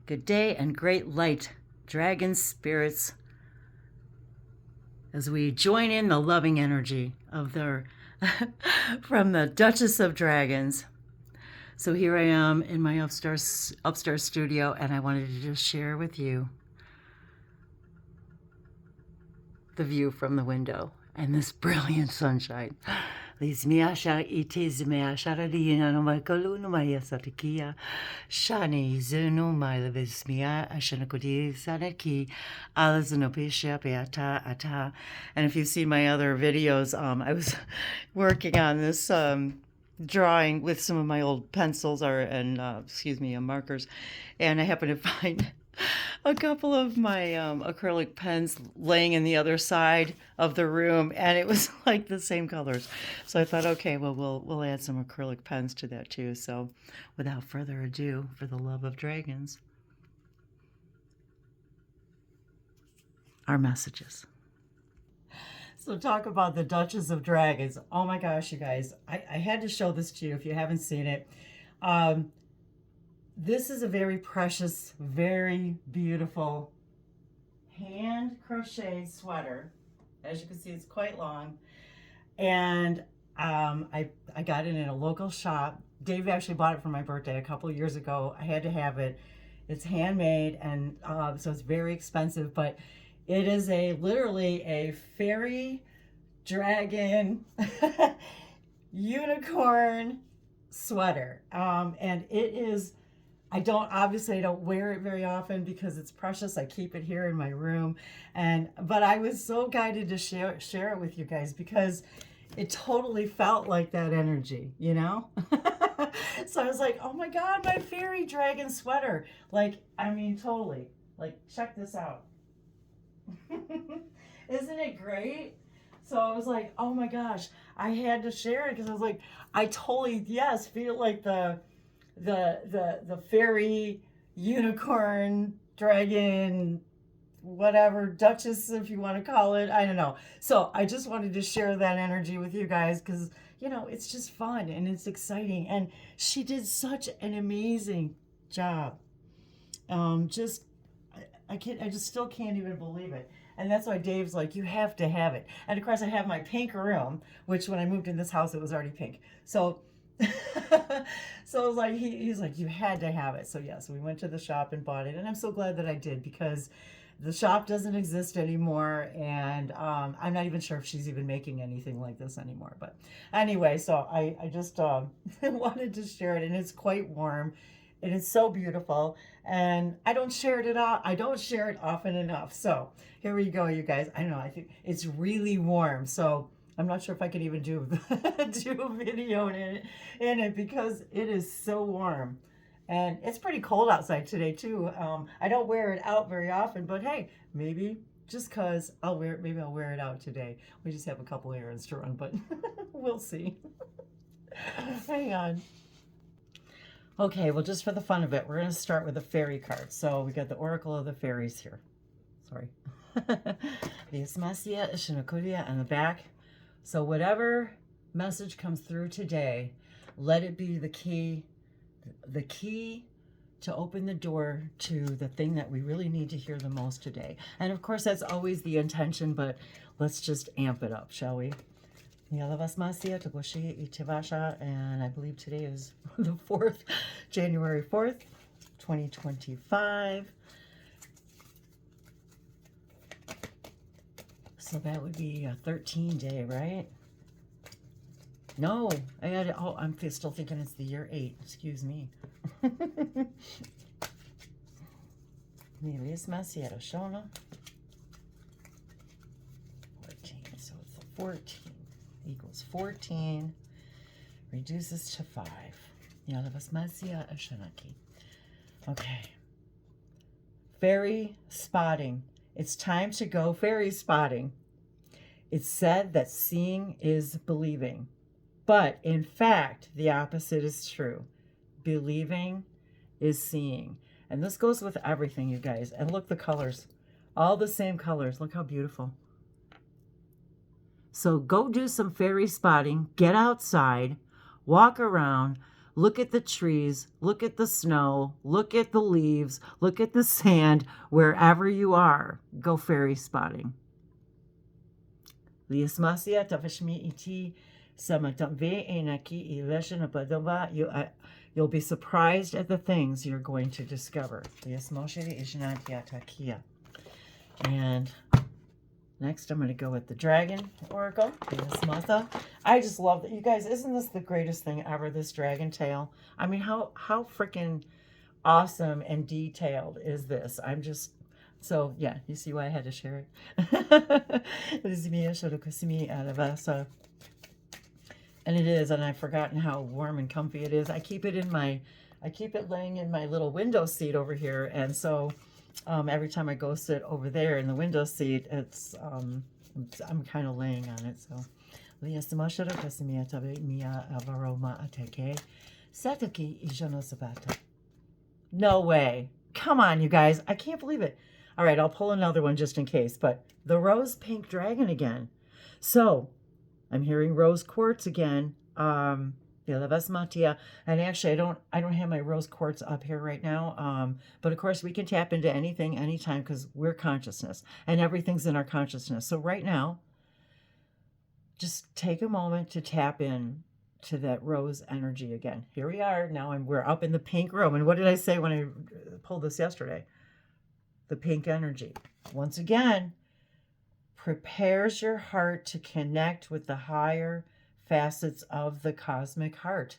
Good day and great light, dragon spirits, as we join in the loving energy of their from the Duchess of Dragons. So here I am in my upstairs studio, and I wanted to just share with you the view from the window and this brilliant sunshine. Shani Zunu Mylavismia Ashanakudi Sanaki Alazanopisha Beata Ata. And if you've seen my other videos, I was working on this drawing with some of my old pencils and markers, and I happened to find a couple of my acrylic pens laying in the other side of the room, and it was like the same colors. So I thought, okay, well, we'll add some acrylic pens to that too. So without further ado, for the love of dragons, our messages. So talk about the Duchess of Dragons. Oh my gosh, you guys, I had to show this to you if you haven't seen it. This is a very precious, very beautiful hand crocheted sweater. As you can see, it's quite long. And I got it in a local shop. Dave actually bought it for my birthday a couple of years ago. I had to have it. It's handmade, and so it's very expensive, but it is literally a fairy dragon unicorn sweater. And it is, I don't wear it very often because it's precious. I keep it here in my room. But I was so guided to share it with you guys because it totally felt like that energy, you know? So I was like, oh my God, my fairy dragon sweater. Like, I mean, totally. Like, check this out. Isn't it great? So I was like, oh my gosh, I had to share it because I was like, I totally, yes, feel like the fairy unicorn dragon, whatever, Duchess, if you want to call it, I don't know. So I just wanted to share that energy with you guys because, you know, it's just fun and it's exciting, and she did such an amazing job. I just still can't even believe it. And that's why Dave's like, you have to have it. And of course I have my pink room, which when I moved in this house, it was already pink. So so it was like, he's like, you had to have it. So yeah, so we went to the shop and bought it. And I'm so glad that I did because the shop doesn't exist anymore. And I'm not even sure if she's even making anything like this anymore. But anyway, so I just wanted to share it, and it's quite warm. It is so beautiful, and I don't share it often enough. So here we go, you guys. I don't know, I think it's really warm, so I'm not sure if I could even do a video in it because it is so warm. And it's pretty cold outside today too. I don't wear it out very often, but hey, maybe just cause I'll wear it out today. We just have a couple errands to run, but we'll see. Hang on. Okay, well, just for the fun of it, we're going to start with the fairy card. So we got the Oracle of the Fairies here. Sorry. On the back. So whatever message comes through today, let it be the key to open the door to the thing that we really need to hear the most today. And of course, that's always the intention, but let's just amp it up, shall we? And I believe today is the 4th, January 4th, 2025. So that would be a 13-day, right? No, I'm still thinking it's the year 8. Excuse me. 14, so it's the 14. Equals 14, reduces to 5. Okay. Fairy spotting. It's time to go fairy spotting. It's said that seeing is believing, but in fact, the opposite is true. Believing is seeing. And this goes with everything, you guys. And look, the colors, all the same colors. Look how beautiful. So go do some fairy spotting, get outside, walk around, Look at the trees, look at the snow, look at the leaves, look at the sand, wherever you are. Go fairy spotting. Liasmasia tavashmi iti samatamve enaki ileshana padova. You'll be surprised at the things you're going to discover. Liasmoshiri ishnatya takia. And next, I'm going to go with the Dragon Oracle. I just love that. You guys, isn't this the greatest thing ever, this dragon tail? I mean, how freaking awesome and detailed is this? I'm just... So, yeah, you see why I had to share it? And it is, and I've forgotten how warm and comfy it is. I keep it laying in my little window seat over here, and so... every time I go sit over there in the window seat, it's I'm kind of laying on it. So, no way! Come on, you guys! I can't believe it. All right, I'll pull another one just in case. But the rose pink dragon again. So I'm hearing rose quartz again. And actually, I don't have my rose quartz up here right now. But of course, we can tap into anything, anytime, because we're consciousness, and everything's in our consciousness. So right now, just take a moment to tap in to that rose energy again. Here we are now, and we're up in the pink room. And what did I say when I pulled this yesterday? The pink energy. Once again, prepares your heart to connect with the higher facets of the cosmic heart.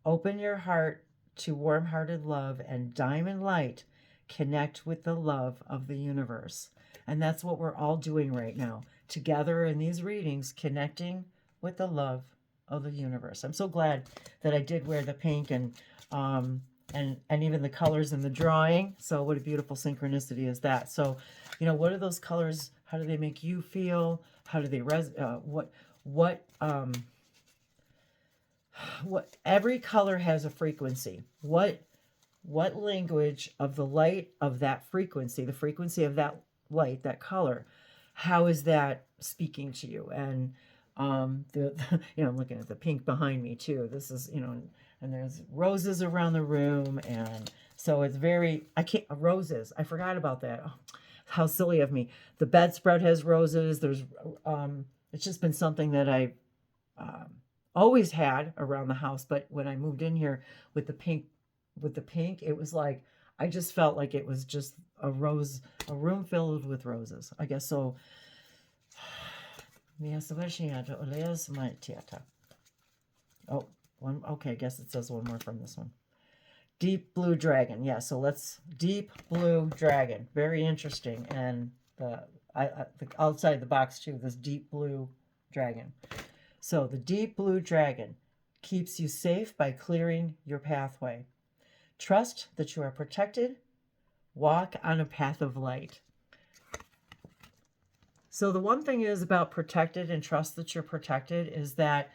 Open your heart to warm-hearted love and diamond light. Connect with the love of the universe. And that's what we're all doing right now, together in these readings, connecting with the love of the universe. I'm so glad that I did wear the pink and even the colors in the drawing. So what a beautiful synchronicity is that. So, you know, what are those colors? How do they make you feel? How do they what every color has a frequency. What language of the light of that frequency, the frequency of that light, that color, how is that speaking to you? And you know, I'm looking at the pink behind me too. This is, you know, and there's roses around the room, and so it's very, roses. I forgot about that. Oh, how silly of me. The bedspread has roses. There's it's just been something that I've always had around the house, but when I moved in here with the pink, it was like, I just felt like it was just a room filled with roses. I guess so. Oh, one. Okay, I guess it says one more from this one. Deep blue dragon. Yeah, so deep blue dragon. Very interesting. And the outside the box too, this deep blue dragon. So the deep blue dragon keeps you safe by clearing your pathway. Trust that you are protected. Walk on a path of light. So the one thing is about protected and trust that you're protected is that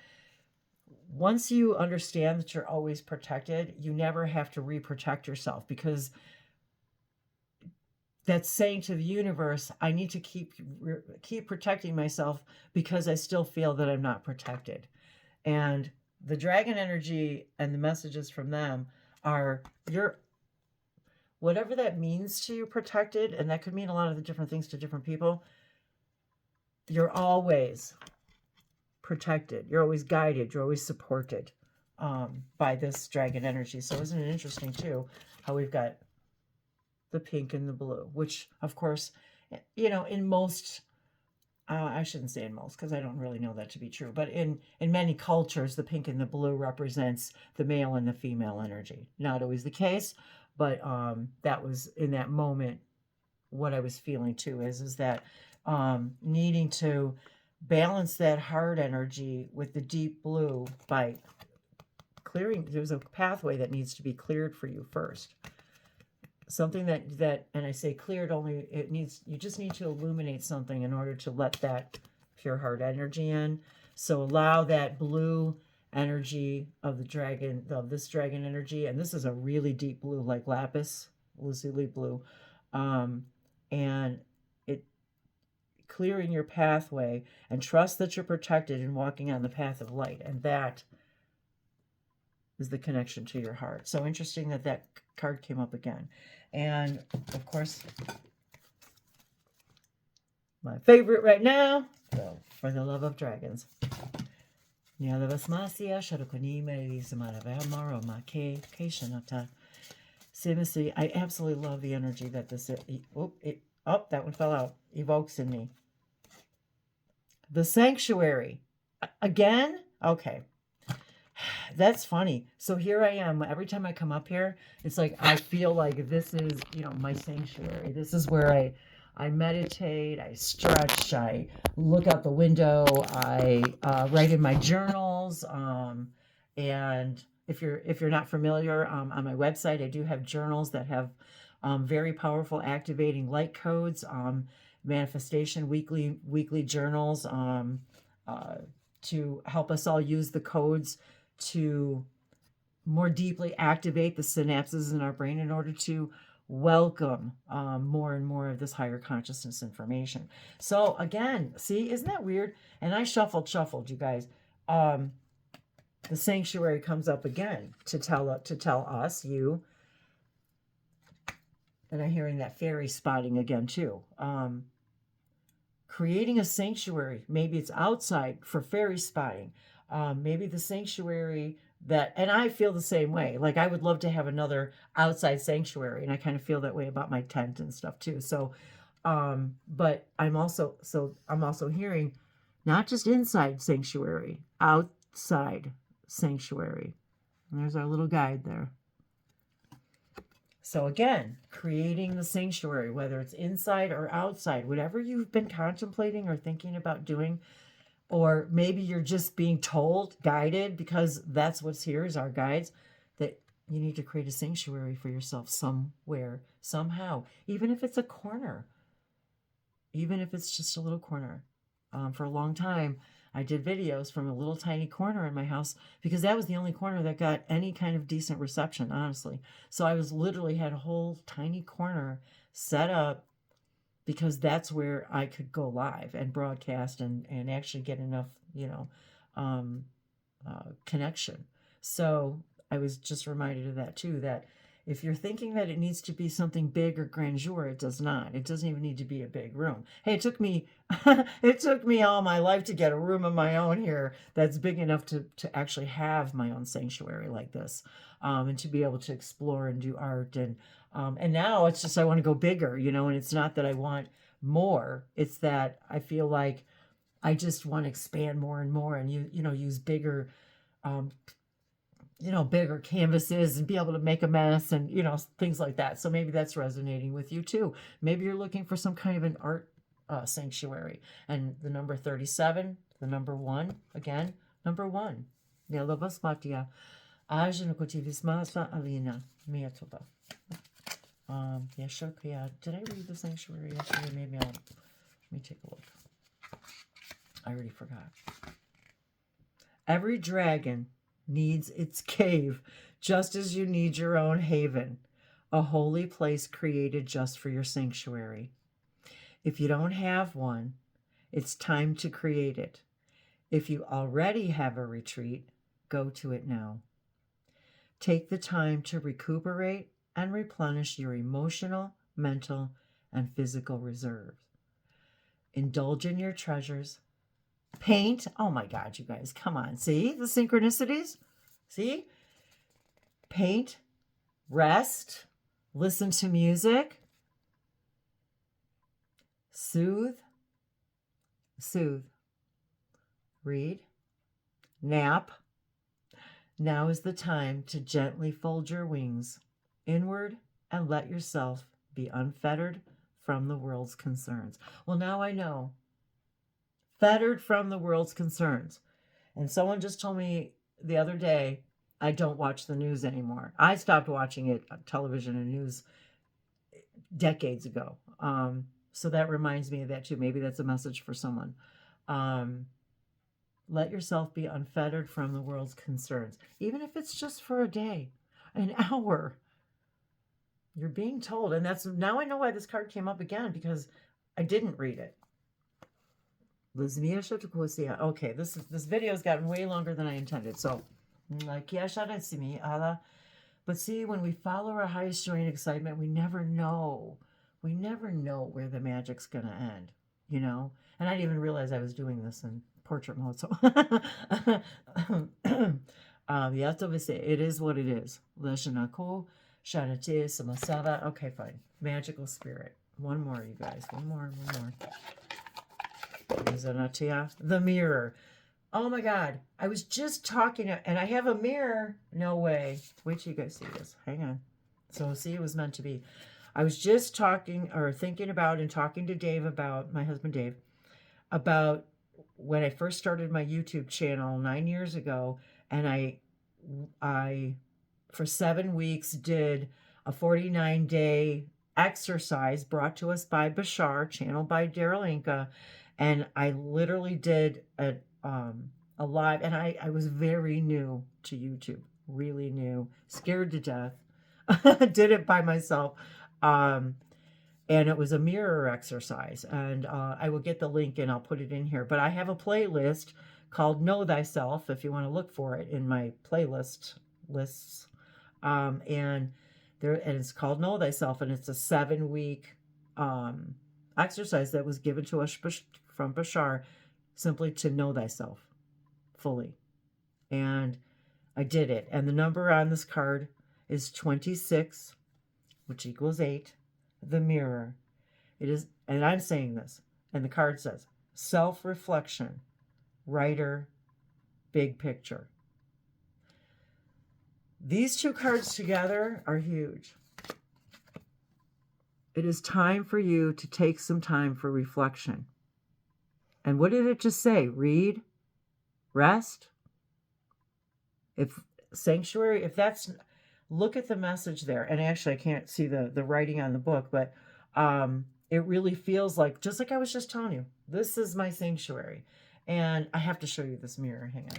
once you understand that you're always protected, you never have to re-protect yourself, because that's saying to the universe, I need to keep protecting myself because I still feel that I'm not protected. And the dragon energy and the messages from them are, whatever that means to you, protected, and that could mean a lot of the different things to different people. You're always protected. You're always guided. You're always supported by this dragon energy. So isn't it interesting too how we've got the pink and the blue, which of course, you know, in most, I shouldn't say in most, because I don't really know that to be true, but in many cultures, the pink and the blue represents the male and the female energy. Not always the case, but that was in that moment what I was feeling too, is that needing to balance that heart energy with the deep blue by clearing. There's a pathway that needs to be cleared for you first. Something that, and I say cleared only, you just need to illuminate something in order to let that pure heart energy in. So allow that blue energy of the dragon, of this dragon energy, and this is a really deep blue, like lapis lazuli blue, and it clearing your pathway, and trust that you're protected and walking on the path of light. And that is the connection to your heart. So interesting that that card came up again. And of course, my favorite right now, For the Love of Dragons. I absolutely love the energy that this, that one fell out, evokes in me. The Sanctuary. Again? Okay. That's funny. So here I am. Every time I come up here, it's like I feel like this is, my sanctuary. This is where I meditate, I stretch, I look out the window, I write in my journals. And if you're not familiar, on my website, I do have journals that have very powerful activating light codes, manifestation weekly journals, to help us all use the codes to more deeply activate the synapses in our brain in order to welcome more and more of this higher consciousness information. So again, see, isn't that weird? And I shuffled, you guys. The Sanctuary comes up again to tell us, you, and I'm hearing that fairy spotting again too. Creating a sanctuary, maybe it's outside for fairy spotting. Maybe the sanctuary and I feel the same way. Like I would love to have another outside sanctuary, and I kind of feel that way about my tent and stuff too. So, but I'm also hearing not just inside sanctuary, outside sanctuary. And there's our little guide there. So again, creating the sanctuary, whether it's inside or outside, whatever you've been contemplating or thinking about doing, or maybe you're just being told, guided, because that's what's here is our guides, that you need to create a sanctuary for yourself somewhere, somehow, even if it's a corner, even if it's just a little corner. For a long time, I did videos from a little tiny corner in my house because that was the only corner that got any kind of decent reception, honestly. So I had a whole tiny corner set up because that's where I could go live and broadcast and actually get enough, connection. So I was just reminded of that too, that if you're thinking that it needs to be something big or grandeur, it does not. It doesn't even need to be a big room. Hey, it took me all my life to get a room of my own here that's big enough to actually have my own sanctuary like this, and to be able to explore and do art. And now it's just I want to go bigger, and it's not that I want more. It's that I feel like I just want to expand more and more and use bigger bigger canvases and be able to make a mess and, things like that. So maybe that's resonating with you too. Maybe you're looking for some kind of an art sanctuary. And the number 37, the number 1, again, number 1. Did I read the sanctuary yesterday? Maybe let me take a look. I already forgot. Every dragon needs its cave, just as you need your own haven, a holy place created just for your sanctuary. If you don't have one, it's time to create it. If you already have a retreat, go to it now. Take the time to recuperate and replenish your emotional, mental, and physical reserves. Indulge in your treasures. Paint. Oh my God, you guys, come on. See the synchronicities? See? Paint, rest, listen to music, soothe, read, nap. Now is the time to gently fold your wings inward and let yourself be unfettered from the world's concerns. Well, now I know. Fettered from the world's concerns. And someone just told me the other day, I don't watch the news anymore. I stopped watching it, television and news, decades ago. So that reminds me of that too. Maybe that's a message for someone. Let yourself be unfettered from the world's concerns, even if it's just for a day, an hour. You're being told, and now I know why this card came up again, because I didn't read it. Okay, this video's gotten way longer than I intended, so Like, yeah, shout out to me, Allah. But see, when we follow our highest joy and excitement, we never know. We never know where the magic's going to end, you know? And I didn't even realize I was doing this in portrait mode. So, it is what it is. Leshanako, Shanate, Samasava. Okay, fine. Magical spirit. One more, you guys. One more. The mirror. Oh my God. I was just talking, and I have a mirror. No way. Wait till you guys see this. Hang on. So, see, it was meant to be. I was just talking or thinking about and talking to Dave about, my husband Dave, about when I first started my YouTube channel 9 years ago, and I for 7 weeks did a 49-day exercise brought to us by Bashar, channeled by Daryl Inca, and I literally did a live, and I was very new to YouTube, really new, scared to death. Did it by myself. And it was a mirror exercise, and I will get the link and I'll put it in here. But I have a playlist called Know Thyself, if you want to look for it in my playlist lists. And it's called Know Thyself, and it's a 7-week exercise that was given to us from Bashar, simply to know thyself fully. And I did it. And the number on this card is 26, which equals 8. The mirror. It is, and I'm saying this, and the card says self-reflection, writer, big picture. These two cards together are huge. It is time for you to take some time for reflection. And what did it just say? Read, rest. If sanctuary, if that's, look at the message there. And actually, I can't see the writing on the book, but it really feels like, just like I was just telling you, this is my sanctuary. And I have to show you this mirror. Hang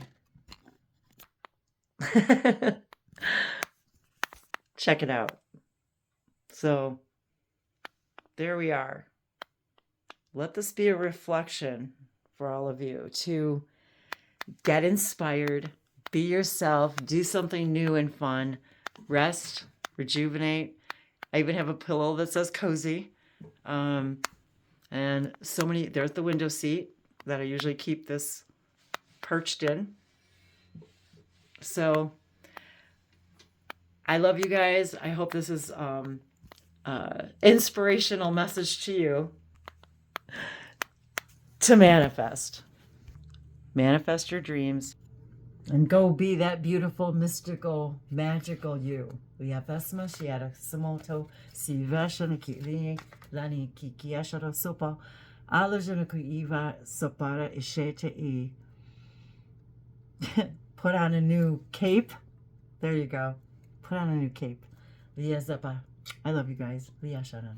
on. Check it out. So there we are. Let this be a reflection for all of you to get inspired, be yourself, do something new and fun, rest, rejuvenate. I even have a pillow that says cozy. And so many, there's the window seat that I usually keep this perched in. So I love you guys. I hope this is inspirational message to you to manifest. Manifest your dreams. And go be that beautiful, mystical, magical you. Liapesma shiara samoto si vashaniki lani kikiashara sopa alajanakuiva sopara ishete e. Put on a new cape. There you go. Put on a new cape. Liazapa. I love you guys. Liashanan.